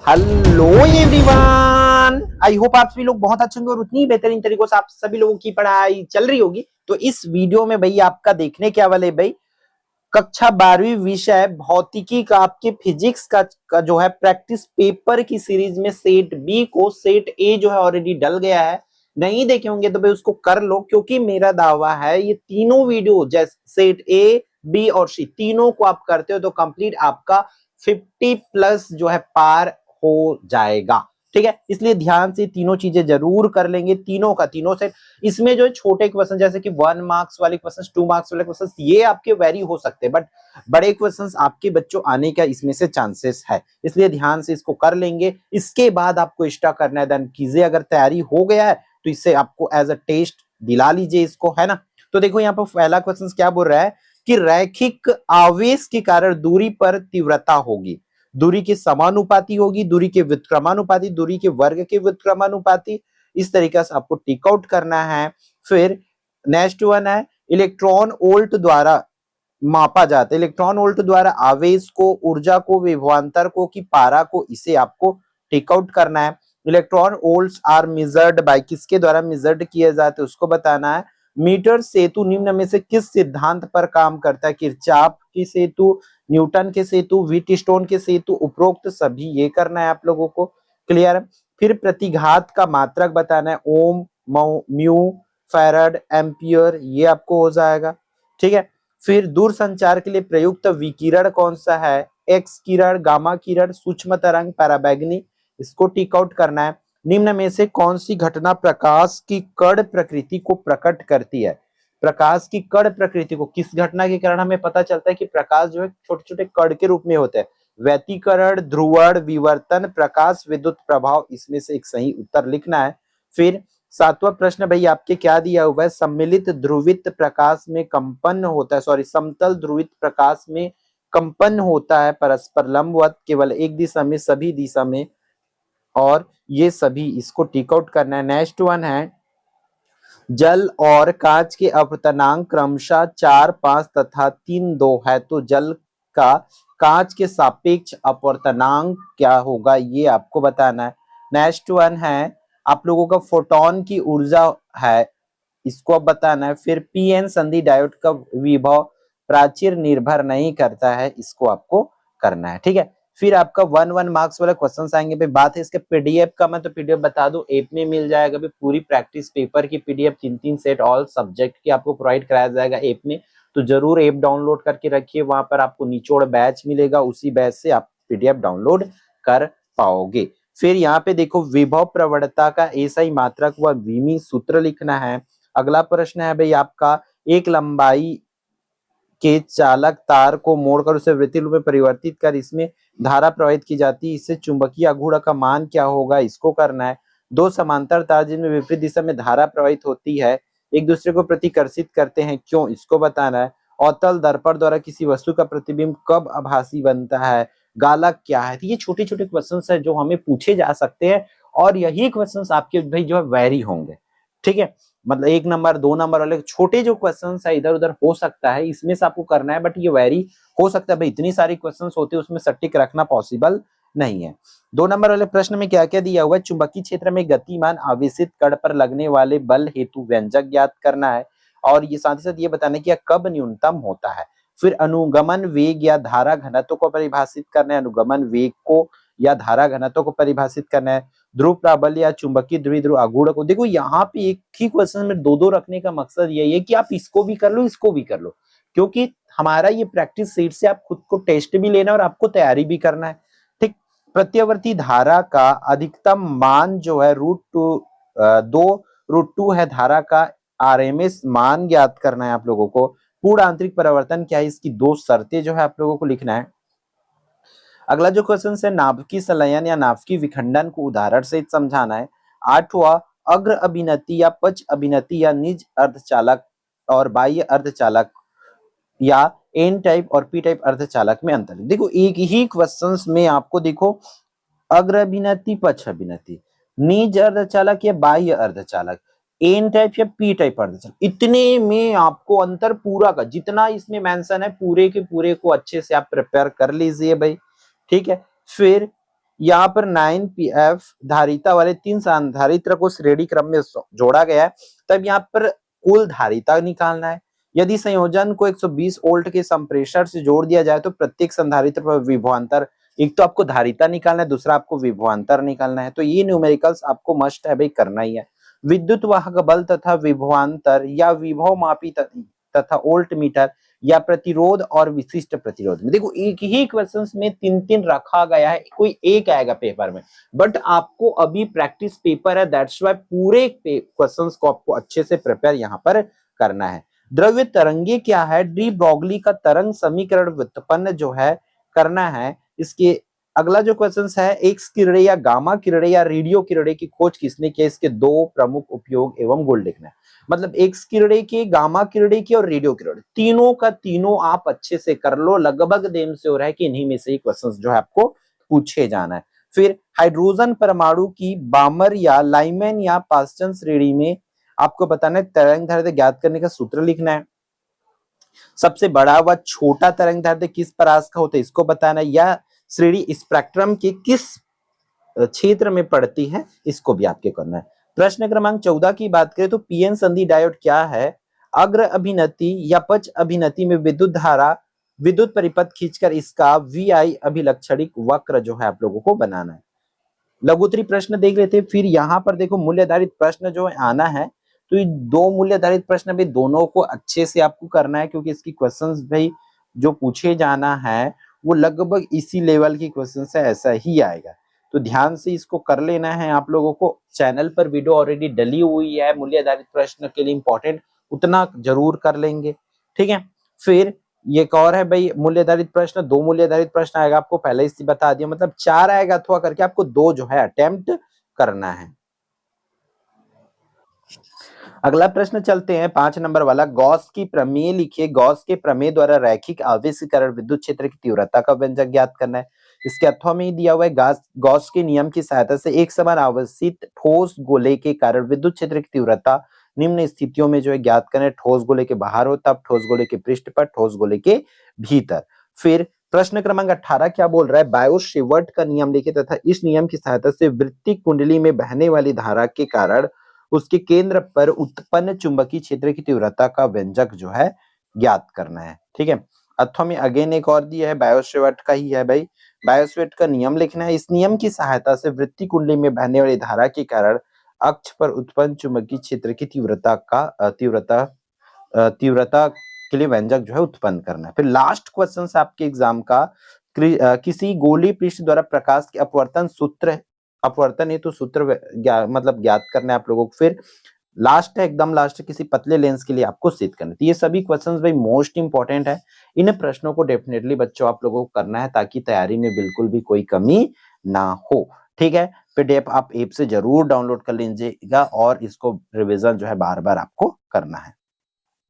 Hello everyone, I hope आप सभी लोग बहुत अच्छे होंगे और उतनी बेहतरीन तरीकों से आप सभी लोगों की पढ़ाई चल रही होगी। तो इस वीडियो में भाई आपका देखने क्या वाले भाई कक्षा 12वीं विषय भौतिकी का आपके फिजिक्स का जो है प्रैक्टिस पेपर की सीरीज में सेट बी को सेट ए जो है ऑलरेडी डल गया है। नहीं देखे होंगे तो भाई उसको कर लो, क्योंकि मेरा दावा है ये तीनों वीडियो जैसे सेट ए बी और सी तीनों को आप करते हो तो कंप्लीट आपका 50+ जो है पार हो जाएगा। ठीक है, इसलिए ध्यान से तीनों चीजें जरूर कर लेंगे, तीनों का तीनों सेट। इसमें जो है छोटे क्वेश्चन जैसे कि 1 मार्क्स वाले क्वेश्चन, 2 मार्क्स वाले क्वेश्चन ये आपके वेरी हो सकते हैं, बट बड़े क्वेश्चन आपके बच्चों आने का इसमें से चांसेस है, इसलिए ध्यान से इसको कर लेंगे। इसके बाद आपको एक्स्ट्रा करना है, देन कीजिए। अगर तैयारी हो गया है तो इससे आपको एज अ टेस्ट दिला लीजिए इसको, है ना। तो देखो यहाँ पर पहला क्वेश्चन क्या बोल रहा है कि रैखिक आवेश के कारण दूरी पर तीव्रता होगी, दूरी के समानुपाती होगी, दूरी के व्युत्क्रमानुपाती, दूरी के वर्ग के व्युत्क्रमानुपाती। इस तरीके से आपको टिक आउट करना है। फिर नेक्स्ट वन है इलेक्ट्रॉन वोल्ट द्वारा मापा जाता है, इलेक्ट्रॉन वोल्ट द्वारा आवेश को, ऊर्जा को, विभवांतर को कि पारा को, इसे आपको टेक आउट करना है। Electron volts are measured by, किसके द्वारा मेजर्ड किए जाते हैं उसको बताना है। मीटर सेतु निम्न में से किस सिद्धांत पर काम करता है, किरचॉफ की सेतु, न्यूटन के सेतु, व्हीटस्टोन के सेतु, उपरोक्त सभी ये करना है आप लोगों को। क्लियर है। फिर प्रतिघात का मात्रक बताना है, ओम, म्यू, फैराड, एम्पियर, ये आपको हो जाएगा। ठीक है। फिर दूर संचार के लिए प्रयुक्त विकिरण कौन सा है, एक्स किरण, गामा किरण, सूक्ष्म तरंग, पराबैंगनी, इसको टिक आउट करना है। निम्न में से कौन सी घटना प्रकाश की कण प्रकृति को प्रकट करती है, प्रकाश की कण प्रकृति को, किस घटना के कारण हमें पता चलता है कि प्रकाश जो है छोटे छोटे कण के रूप में होते हैं। व्यतिकरण, ध्रुवण, विवर्तन, प्रकाश विद्युत प्रभाव, इसमें से एक सही उत्तर लिखना है। फिर सातवां प्रश्न भाई आपके क्या दिया हुआ है, सम्मिलित ध्रुवित प्रकाश में कंपन होता है, सॉरी समतल ध्रुवित प्रकाश में कंपन होता है परस्पर लंबवत केवल एक दिशा में, सभी दिशा में, और ये सभी इसको टिक आउट करना है। नेक्स्ट वन है जल और कांच के अपवर्तनांक क्रमशः 4, 5 तथा 3, 2 है, तो जल का कांच के सापेक्ष अपवर्तनांक क्या होगा ये आपको बताना है। नेक्स्ट वन है आप लोगों का फोटोन की ऊर्जा है, इसको अब बताना है। फिर पीएन संधि डायोड का विभव प्राचीर निर्भर नहीं करता है, इसको आपको करना है। ठीक है। फिर आपका 1 मार्क्स वाला क्वेश्चन आएंगे भाई। बात है इसके पीडीएफ का, मैं तो पीडीएफ बता दूं ऐप में मिल जाएगा भाई, पूरी प्रैक्टिस पेपर की पीडीएफ 3-3 सेट ऑल सब्जेक्ट की आपको प्रोवाइड कराया जाएगा ऐप में। तो जरूर ऐप डाउनलोड करके रखिए, वहां पर आपको निचोड़ बैच मिलेगा, उसी बैच से आप पीडीएफ डाउनलोड कर पाओगे। फिर यहाँ पे देखो विभव प्रवणता का एसआई मात्रक व विमी सूत्र लिखना है। अगला प्रश्न है भाई आपका, एक लंबाई के चालक तार को मोड़कर उसे वृत्तीय रूप में परिवर्तित कर इसमें धारा प्रवाहित की जाती है, इससे चुंबकीय आघूर्ण का मान क्या होगा, इसको करना है। दो समांतर तार जिनमें विपरीत दिशा में धारा प्रवाहित होती है एक दूसरे को प्रतिकर्षित करते हैं, क्यों, इसको बताना है। अवतल दर्पण द्वारा किसी वस्तु का प्रतिबिंब कब आभासी बनता है, गालक क्या है। तो ये छोटे छोटे क्वेश्चन है जो हमें पूछे जा सकते हैं, और यही क्वेश्चन आपके भाई जो है वेरी होंगे। ठीक है, मतलब 1 नंबर 2 नंबर वाले छोटे जो क्वेश्चन है इधर उधर हो सकता है, इसमें से आपको करना है, बट ये वेरी हो सकता है भाई, इतनी सारी क्वेश्चन होते हैं उसमें सटीक रखना पॉसिबल नहीं है। 2 नंबर वाले प्रश्न में क्या क्या दिया हुआ है, चुंबकीय क्षेत्र में गतिमान आवेशित कण पर लगने वाले बल हेतु व्यंजक ज्ञात करना है, और ये साथ ही साथ ये बताना है कि यह कब न्यूनतम होता है। फिर अनुगमन वेग या धारा घनत्व को परिभाषित करना है, अनुगमन वेग को या धारा घनत्व को परिभाषित करना है। ध्रुव प्राबल्य या चुंबकीय द्विध्रुव आघूर्ण को, देखो यहाँ पे एक ही क्वेश्चन में दो दो रखने का मकसद यही है कि आप इसको भी कर लो इसको भी कर लो, क्योंकि हमारा ये प्रैक्टिस सेट से आप खुद को टेस्ट भी लेना और आपको तैयारी भी करना है। ठीक। प्रत्यावर्ती धारा का अधिकतम मान जो है √2 है, धारा का आरएमएस मान ज्ञात करना है आप लोगों को। पूर्ण आंतरिक परिवर्तन क्या है, इसकी 2 शर्तें जो है आप लोगों को लिखना है। अगला जो क्वेश्चन है नाभिकीय संलयन या नाभिकीय विखंडन को उदाहरण सहित समझाना है। 8वां अग्र अभिनति या पक्ष अभिनति या निज अर्धचालक और बाह्य अर्धचालक या एन टाइप और पी टाइप अर्धचालक में अंतर। देखो एक ही क्वेश्चंस में आपको देखो अग्र अभिनति, पक्ष अभिनति, निज अर्धचालक या बाह्य अर्धचालक, एन टाइप या पी टाइप अर्धचालक, इतने में आपको अंतर पूरा का जितना इसमें मेंशन है पूरे के पूरे को अच्छे से आप प्रिपेयर कर लीजिए भाई। ठीक है। फिर यहाँ पर 9pf धारिता वाले 3 संधारित्र को श्रेणी क्रम में जोड़ा गया है। तब यहाँ पर कुल धारिता निकालना है। यदि संयोजन को 120 वोल्ट के संप्रेषण से जोड़ दिया जाए तो प्रत्येक संधारित्र पर विभवांतर, एक तो आपको धारिता निकालना है, दूसरा आपको विभवांतर निकालना है। तो ये न्यूमेरिकल्स आपको मस्ट है भाई, करना ही है। विद्युत वाहक बल तथा विभवांतर या विभव मापी तथा वोल्ट मीटर या प्रतिरोध और विशिष्ट प्रतिरोध में, देखो एक ही क्वेश्चंस में 3-3 रखा गया है, कोई एक आएगा पेपर में, बट आपको अभी प्रैक्टिस पेपर है, दैट्स व्हाई पूरे क्वेश्चंस को आपको अच्छे से प्रिपेयर यहाँ पर करना है। द्रव्य तरंगे क्या है? डी ब्रोगली का तरंग समीकरण व्युत्पन्न जो है करना है। इसके अगला जो क्वेश्चन है, एक्स किरणें या गामा किरणें या रेडियो किरणें की खोज किसने की? इसके 2 प्रमुख उपयोग एवं गुण लिखना है। मतलब एक्स किरणें की, गामा किरणें की और रेडियो किरणें, तीनों का तीनों आप अच्छे से कर लो। लगभग देम से हो रहा है कि इन्हीं में से ही क्वेश्चंस जो है आपको पूछे जाना है। फिर हाइड्रोजन परमाणु की बामर या लाइमैन या पास्टन श्रेणी में आपको बताना है। तरंग दैर्ध्य ज्ञात करने का सूत्र लिखना है। सबसे बड़ा व छोटा तरंग दैर्ध्य किस परास का होता है, इसको बताना है। या श्रेणी स्पेक्ट्रम के किस क्षेत्र में पड़ती है, इसको भी आपके करना है। प्रश्न क्रमांक 14 की बात करें तो पीएन संधि डायोड क्या है? अग्र अभिनति या पक्ष अभिनति में विद्युत धारा, विद्युत परिपथ खींचकर इसका VI अभिलक्षणिक वक्र जो है आप लोगों को बनाना है। लघुत्तरी प्रश्न देख लेते हैं। फिर यहाँ पर देखो मूल्य आधारित प्रश्न जो है आना है, तो ये 2 मूल्य आधारित प्रश्न भी दोनों को अच्छे से आपको करना है, क्योंकि इसकी क्वेश्चंस भाई जो पूछे जाना है वो लगभग इसी लेवल की क्वेश्चन से ऐसा ही आएगा। तो ध्यान से इसको कर लेना है आप लोगों को। चैनल पर वीडियो ऑलरेडी डली हुई है मूल्य आधारित प्रश्न के लिए, इंपॉर्टेंट उतना जरूर कर लेंगे, ठीक है। फिर ये एक और है भाई मूल्य आधारित प्रश्न, 2 मूल्य आधारित प्रश्न आएगा, आपको पहले ही बता दिया, मतलब 4 आएगा अथवा करके आपको 2 जो है अटेम्प्ट करना है। अगला प्रश्न चलते हैं 5 नंबर वाला। गॉस की प्रमेय लिखिए। गॉस के प्रमेय द्वारा रैखिक आवेशीकरण विद्युत क्षेत्र की तीव्रता का व्यंजक ज्ञात करना है। इसके अथवा में ही दिया हुआ है, गॉस के नियम की सहायता से एक समान आवेशित ठोस गोले के कारण विद्युत क्षेत्र की तीव्रता निम्न स्थितियों में जो है ज्ञात करना है। ठोस गोले के बाहर हो तब, ठोस गोले के पृष्ठ पर, ठोस गोले के भीतर। फिर प्रश्न क्रमांक 18 क्या बोल रहा है? बायो-सेवर्ट का नियम लिखे तथा इस नियम की सहायता से वृत्तीय कुंडली में बहने वाली धारा के कारण उसके केंद्र पर उत्पन्न चुंबकीय क्षेत्र की तीव्रता का व्यंजक जो है ज्ञात करना है, ठीक है। अथवा में अगेन एक और दिया है, बायो-सेवर्ट का ही है भाई। बायो-सेवर्ट का नियम लिखना है। इस नियम की सहायता से वृत्तीय कुंडली में बहने वाली धारा के कारण अक्ष पर उत्पन्न चुंबकीय क्षेत्र की तीव्रता के लिए व्यंजक जो है उत्पन्न करना है। फिर लास्ट क्वेश्चन है आपके एग्जाम का, किसी गोलीय पृष्ठ द्वारा प्रकाश के अपवर्तन सूत्र, अपवर्तन हेतु सूत्र मतलब ज्ञात करना है आप लोगों को। फिर लास्ट है, एकदम लास्ट, किसी पतले लेंस के लिए आपको सिद्ध करना है। तो ये सभी क्वेश्चंस भाई मोस्ट इंपॉर्टेंट है। इन प्रश्नों को डेफिनेटली बच्चों आप लोगों को करना है, ताकि तैयारी में बिल्कुल भी कोई कमी ना हो, ठीक है। पीडीएफ आप ऐप से जरूर डाउनलोड कर लीजिएगा और इसको रिवीजन जो है बार बार आपको करना है।